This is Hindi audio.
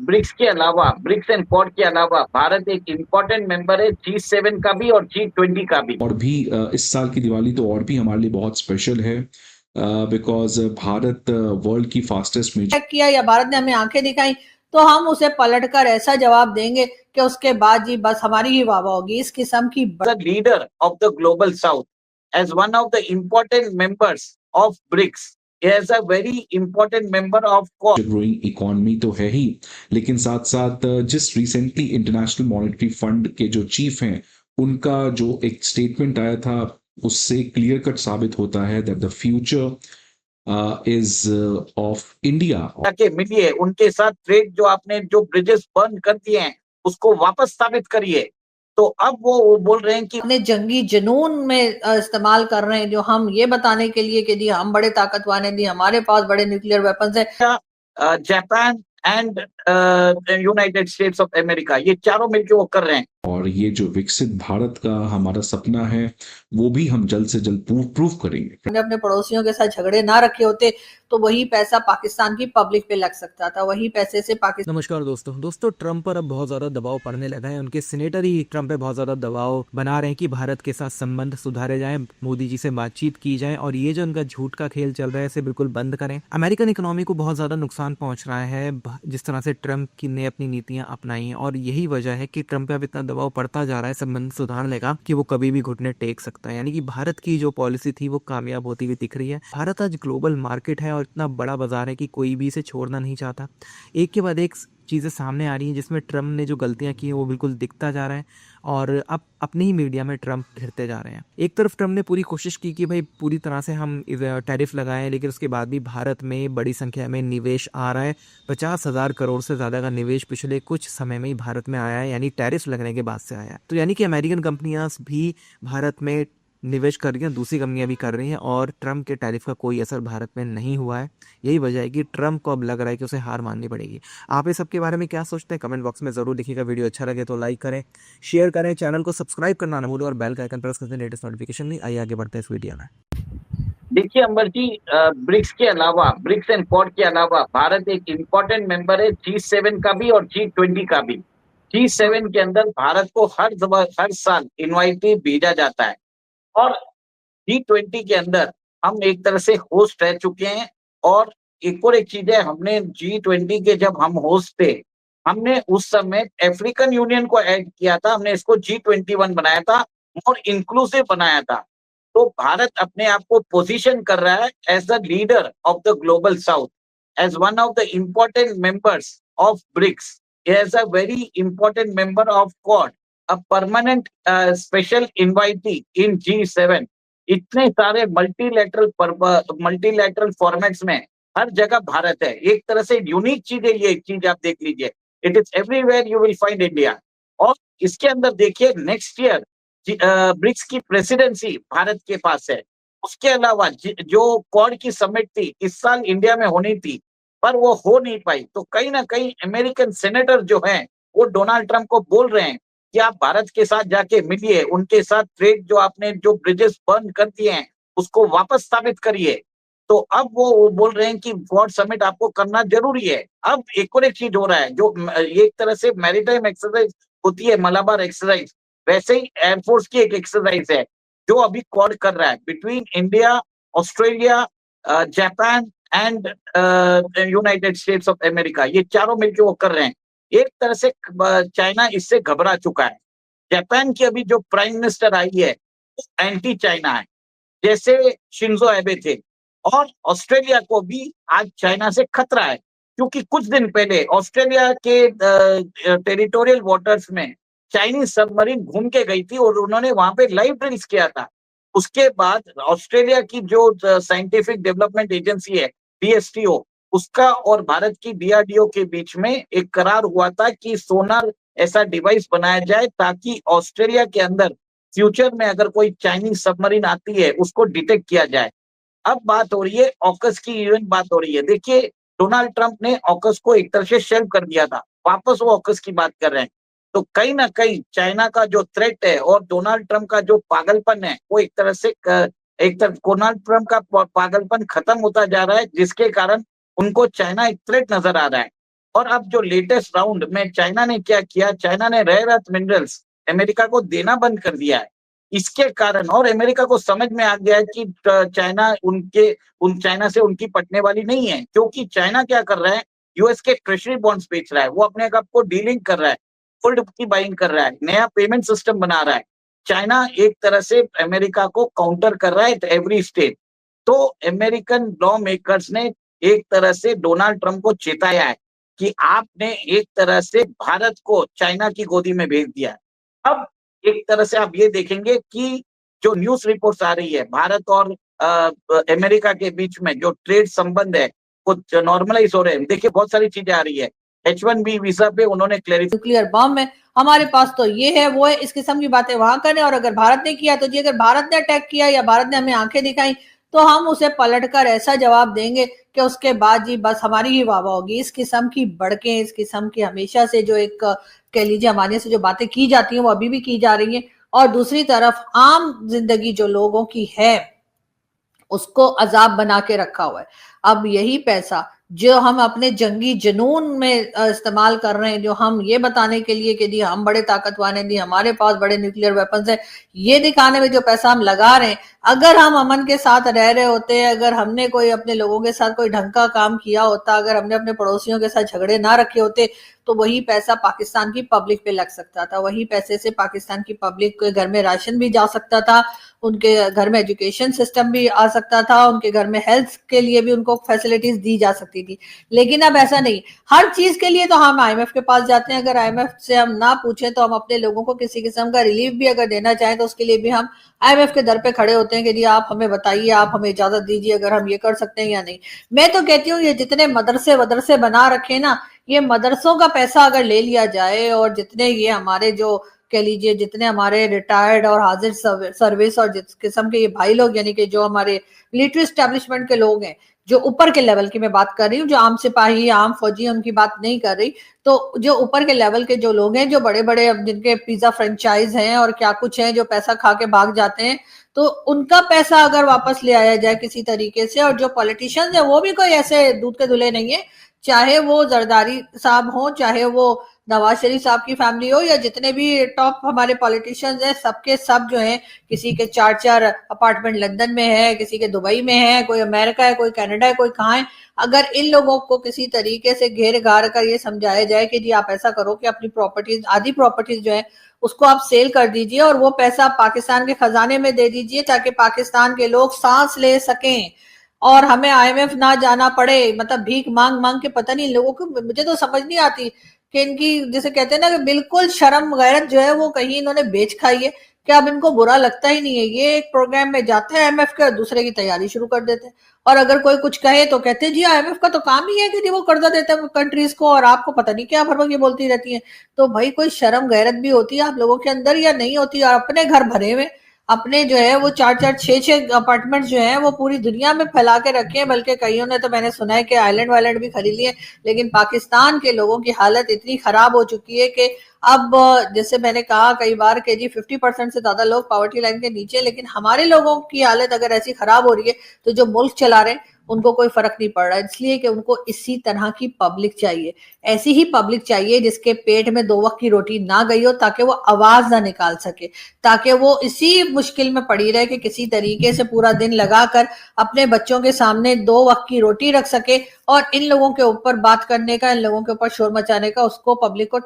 ब्रिक्स के अलावा, ब्रिक्स एंड क्वाड के अलावा भारत एक इम्पोर्टेंट मेंबर है G7 का भी और G20 का भी। और भी इस साल की दिवाली तो और भी हमारे लिए बहुत स्पेशल है बिकॉज भारत वर्ल्ड की फास्टेस्ट मेजर किया या भारत ने हमें आंखें दिखाई तो हम उसे पलटकर ऐसा जवाब देंगे कि उसके बाद जी बस हमारी ही वाह होगी। इस किस्म की leader of the Global South as one of the important members of BRICS as a very important member of growing economy तो है ही, लेकिन साथ साथ जिस रिसेंटली इंटरनेशनल मॉनेटरी फंड के जो चीफ हैं उनका जो एक स्टेटमेंट आया था उससे क्लियर कट साबित होता है that the future is of India. के मिलिए, उनके साथ ट्रेड जो आपने जो ब्रिजेस बर्न कर दिए हैं उसको वापस स्थापित करिए। तो अब वो बोल रहे हैं कि अपने जंगी जुनून में इस्तेमाल कर रहे हैं, जो हम ये बताने के लिए कि जी हम बड़े ताकतवर हैं, जी हमारे पास बड़े न्यूक्लियर वेपन्स हैं। Japan and United states of America, ये चारों मिलकर वो कर रहे हैं। और ये जो विकसित भारत का हमारा सपना है वो भी हम जल्द से जल्द प्रूव करेंगे। अपने पड़ोसियों के साथ झगड़े ना रखे होते तो वही पैसा पाकिस्तान की पब्लिक पे लग सकता था, वही पैसे से पाकिस्तान। नमस्कार दोस्तों, ट्रंप पर अब बहुत ज्यादा दबाव पड़ने लगा है। उनके सीनेटर ही ट्रंप पे बहुत ज्यादा दबाव बना रहे हैं कि भारत के साथ संबंध सुधारे जाएं, मोदी जी से बातचीत की जाए और ये जो उनका झूठ का खेल चल रहा है इसे बिल्कुल बंद करें। अमेरिकन इकोनॉमी को बहुत ज्यादा नुकसान पहुंच रहा है जिस तरह से ट्रंप ने अपनी नीतियां अपनाई हैं, और यही वजह है कि ट्रंप पे अब इतना दबाव पड़ता जा रहा है संबंध सुधारने का कि वो कभी भी घुटने टेक सकता है। यानी कि भारत की जो पॉलिसी थी वो कामयाब होती हुई दिख रही है। भारत आज ग्लोबल मार्केट है और इतना बड़ा बाजार है कि कोई भी इसे छोड़ना नहीं चाहता। एक के बाद एक चीज़ें सामने आ रही हैं जिसमें ट्रंप ने जो गलतियां की हैं वो बिल्कुल दिखता जा रहा है और अब अपने ही मीडिया में ट्रंप फिरते जा रहे हैं। एक तरफ ट्रंप ने पूरी कोशिश की कि भाई पूरी तरह से हम टैरिफ लगाएं, लेकिन उसके बाद भी भारत में बड़ी संख्या में निवेश आ रहा है। 50,000 करोड़ से ज़्यादा का निवेश पिछले कुछ समय में ही भारत में आया है, यानी टैरिफ लगने के बाद से आया है। तो यानी कि अमेरिकन कंपनियां भी भारत में निवेश कर रही हैं, दूसरी कंपनियां भी कर रही हैं और ट्रंप के टैरिफ का कोई असर भारत में नहीं हुआ है। यही वजह है कि ट्रंप को अब लग रहा है कि उसे हार माननी पड़ेगी। आप इस सब के बारे में क्या सोचते हैं कमेंट बॉक्स में ज़रूर लिखिएगा। वीडियो अच्छा लगे तो लाइक करें, शेयर करें, चैनल को सब्सक्राइब करना ना भूलें और बेल का आइकन प्रेस करते लेटेस्ट नोटिफिकेशन नहीं। आइए आगे बढ़ते हैं इस वीडियो में। देखिए अंबर जी, ब्रिक्स के अलावा, ब्रिक्स एंड क्वाड के अलावा भारत एक इम्पोर्टेंट मेंबर है G7 का भी और G20 का भी। G7 के अंदर भारत को हर साल इनवाइटी भेजा जाता है और G20 के अंदर हम एक तरह से होस्ट रह चुके हैं। और एक चीज है, हमने G20 के जब हम होस्ट थे, हमने उस समय अफ्रीकन यूनियन को ऐड किया था, हमने इसको G21 बनाया था और इंक्लूसिव बनाया था। तो भारत अपने आप को पोजीशन कर रहा है as the leader of the Global South, as one of the important members of BRICS, as a very important member of Quad, a permanent special invitee in G7। इतने सारे मल्टीलैटरल फॉर्मेट्स में हर जगह भारत है। एक तरह से यूनिक चीज है, ये चीज आप देख लीजिए, it is everywhere you will find India. और इसके अंदर देखिए नेक्स्ट ईयर ब्रिक्स की प्रेसिडेंसी भारत के पास है। उसके अलावा जो क्वाड की समिट थी इस साल इंडिया में होनी थी पर वो हो नहीं पाई। तो कहीं ना कहीं अमेरिकन सेनेटर जो हैं वो डोनाल्ड ट्रंप को बोल रहे हैं कि आप भारत के साथ जाके मिलिए, उनके साथ ट्रेड जो आपने जो ब्रिजेस बर्न कर दिए हैं उसको वापस स्थापित करिए। तो अब वो बोल रहे हैं कि क्वाड समिट आपको करना जरूरी है। अब एक और एक चीज हो रहा है, जो एक तरह से मैरीटाइम एक्सरसाइज होती है, मलाबार एक्सरसाइज, वैसे ही एयरफोर्स की एक एक्सरसाइज है जो अभी क्वाड कर रहा है between India, Australia, Japan and United states of America. ये चारों मिलकर वो कर रहे हैं। एक तरह से चाइना इससे घबरा चुका है। जापान की अभी जो प्राइम मिनिस्टर आई है वो एंटी चाइना है, जैसे शिंजो एबे थे। और ऑस्ट्रेलिया को भी आज चाइना से खतरा है, क्योंकि कुछ दिन पहले ऑस्ट्रेलिया के टेरिटोरियल वाटर्स में चाइनीज सबमरीन घूम के गई थी और उन्होंने वहां पे लाइव ड्रिल्स किया था। उसके बाद ऑस्ट्रेलिया की जो साइंटिफिक डेवलपमेंट एजेंसी है DSTO, उसका और भारत की DRDO के बीच में एक करार हुआ था कि सोनार ऐसा डिवाइस बनाया जाए ताकि ऑस्ट्रेलिया के अंदर फ्यूचर में अगर कोई चाइनीज सबमरीन आती है उसको डिटेक्ट किया जाए। अब बात हो रही है ऑकस की, इवन बात हो रही है। देखिए डोनाल्ड ट्रंप ने ऑकस को एक तरह से शेल्फ कर दिया था, वापस वो ऑकस की बात कर रहे हैं। तो कहीं ना कहीं चाइना का जो थ्रेट है और डोनाल्ड ट्रंप का जो पागलपन है वो एक तरह से डोनाल्ड ट्रंप का पागलपन खत्म होता जा रहा है, जिसके कारण उनको चाइना एक थ्रेट नजर आ रहा है। और अब जो लेटेस्ट राउंड में चाइना ने क्या किया, चाइना ने रेयर अर्थ मिनरल्स अमेरिका को देना बंद कर दिया है। इसके कारण और अमेरिका को समझ में आ गया है कि चाइना से उनकी पटने वाली नहीं है, क्योंकि चाइना क्या कर रहा है, यूएस के ट्रेजरी बॉन्ड्स बेच रहा है, वो अपने आप को डीलिंग कर रहा है, गोल्ड की बाइंग कर रहा है, नया पेमेंट सिस्टम बना रहा है। चाइना एक तरह से अमेरिका को काउंटर कर रहा है एट एवरी स्टेज। तो अमेरिकन लॉ मेकर्स ने एक तरह से डोनाल्ड ट्रंप को चेताया है कि आपने एक तरह से भारत को चाइना की गोदी में भेज दिया है। अब एक तरह से आप ये देखेंगे कि जो न्यूज रिपोर्ट्स आ रही है, भारत और अमेरिका के बीच में जो ट्रेड संबंध है वो नॉर्मलाइज हो रहे हैं। देखिए बहुत सारी चीजें आ रही है, H1B वीजा पे उन्होंने क्लैरिफाई, न्यूक्लियर बम है हमारे पास, तो ये है वो है, इस किस्म की बातें वहां करें। और अगर भारत ने किया तो जी, अगर भारत ने अटैक किया या भारत ने हमें आंखें दिखाई तो हम उसे पलटकर ऐसा जवाब देंगे कि उसके बाद जी बस हमारी ही वाह वाह होगी। इस किस्म की भड़कें, इस किस्म की हमेशा से जो एक कह लीजिए हमारे से जो बातें की जाती हैं वो अभी भी की जा रही हैं। और दूसरी तरफ आम जिंदगी जो लोगों की है उसको अजाब बना के रखा हुआ है। अब यही पैसा जो हम अपने जंगी जुनून में इस्तेमाल कर रहे हैं, जो हम ये बताने के लिए कि जी हम बड़े ताकतवर हैं, जी हमारे पास बड़े न्यूक्लियर वेपन्स हैं, ये दिखाने में जो पैसा हम लगा रहे हैं, अगर हम अमन के साथ रह रहे होते, अगर हमने कोई अपने लोगों के साथ कोई ढंग का काम किया होता, अगर हमने अपने पड़ोसियों के साथ झगड़े ना रखे होते, तो वही पैसा पाकिस्तान की पब्लिक पे लग सकता था। वही पैसे से पाकिस्तान की पब्लिक के घर में राशन भी जा सकता था, उनके घर में एजुकेशन सिस्टम भी आ सकता था, उनके घर में हेल्थ के लिए भी उनको फैसिलिटीज दी जा सकती थी। लेकिन अब ऐसा नहीं, हर चीज के लिए तो हम आईएमएफ के पास जाते हैं। अगर आईएमएफ से हम ना पूछें तो हम अपने लोगों को किसी किस्म का रिलीफ भी अगर देना चाहें तो उसके लिए भी हम आईएमएफ के दर पे खड़े होते हैं कि जी आप हमें बताइए, आप हमें इजाजत दीजिए, अगर हम ये कर सकते हैं या नहीं। मैं तो कहती हूँ ये जितने मदरसे बना रखे ना, ये मदरसों का पैसा अगर ले लिया जाए और जितने ये हमारे जो कह लीजिए जितने हमारे रिटायर्ड और हाजिर सर्विस और जिस किस्म के ये भाई लोग, यानी कि जो हमारे मिलिट्री एस्टेब्लिशमेंट के लोग हैं, जो ऊपर के लेवल की मैं बात कर रही हूँ, जो आम सिपाही आम फौजी उनकी बात नहीं कर रही, तो जो ऊपर के लेवल के जो लोग हैं, जो बड़े बड़े जिनके पिज्जा फ्रेंचाइज हैं और क्या कुछ है, जो पैसा खा के भाग जाते हैं, तो उनका पैसा अगर वापस ले आया जाए किसी तरीके से। और जो पॉलिटिशियंस है वो भी कोई ऐसे दूध के धुले नहीं है, चाहे वो जरदारी साहब हो, चाहे वो नवाज शरीफ साहब की फैमिली हो, या जितने भी टॉप हमारे पॉलिटिशियंस हैं, सबके सब जो हैं, किसी के 4-4 अपार्टमेंट लंदन में है, किसी के दुबई में है, कोई अमेरिका है, कोई कनाडा है, कोई कहाँ है। अगर इन लोगों को किसी तरीके से घेर घार कर ये समझाया जाए कि जी आप ऐसा करो कि अपनी प्रॉपर्टीज, आधी प्रॉपर्टीज जो है उसको आप सेल कर दीजिए और वो पैसा पाकिस्तान के खजाने में दे दीजिए, ताकि पाकिस्तान के लोग सांस ले सकें और हमें आईएमएफ ना जाना पड़े। मतलब भीख मांग मांग के, पता नहीं लोगों को, मुझे तो समझ नहीं आती कि इनकी, जैसे कहते हैं ना कि बिल्कुल शर्म गैरत जो है वो कहीं इन्होंने बेच खाई है कि अब इनको बुरा लगता ही नहीं है। ये एक प्रोग्राम में जाते हैं आईएमएफ के, दूसरे की तैयारी शुरू कर देते हैं। और अगर कोई कुछ कहे तो कहते हैं जी आईएमएफ का तो काम ही है कि जी वो कर्जा देते हैं कंट्रीज को, और आपको पता नहीं क्या भर ये बोलती रहती है। तो भाई कोई शर्म गैरत भी होती है आप लोगों के अंदर या नहीं होती? और अपने घर भरे हुए, अपने जो है वो 4-4 6-6 अपार्टमेंट जो है वो पूरी दुनिया में फैला के रखे हैं, बल्कि कईयों ने तो मैंने सुना है कि आइलैंड वाइलैंड भी खरीद लिए। लेकिन पाकिस्तान के लोगों की हालत इतनी खराब हो चुकी है कि अब, जैसे मैंने कहा कई बार कि जी 50% से ज्यादा लोग पॉवर्टी लाइन के नीचे, लेकिन हमारे लोगों की हालत अगर ऐसी खराब हो रही है तो जो मुल्क चला रहे हैं उनको कोई फर्क नहीं पड़ रहा, इसलिए कि उनको इसी तरह की पब्लिक चाहिए। ऐसी ही पब्लिक चाहिए जिसके पेट में 2 वक्त की रोटी ना गई हो, ताकि वो आवाज ना निकाल सके, ताकि वो इसी मुश्किल में पड़ी रहे कि किसी तरीके से पूरा दिन लगाकर अपने बच्चों के सामने 2 वक्त की रोटी रख सके। और इन लोगों के ऊपर बात करने का, इन लोगों के ऊपर शोर मचाने का उसको पब्लिक को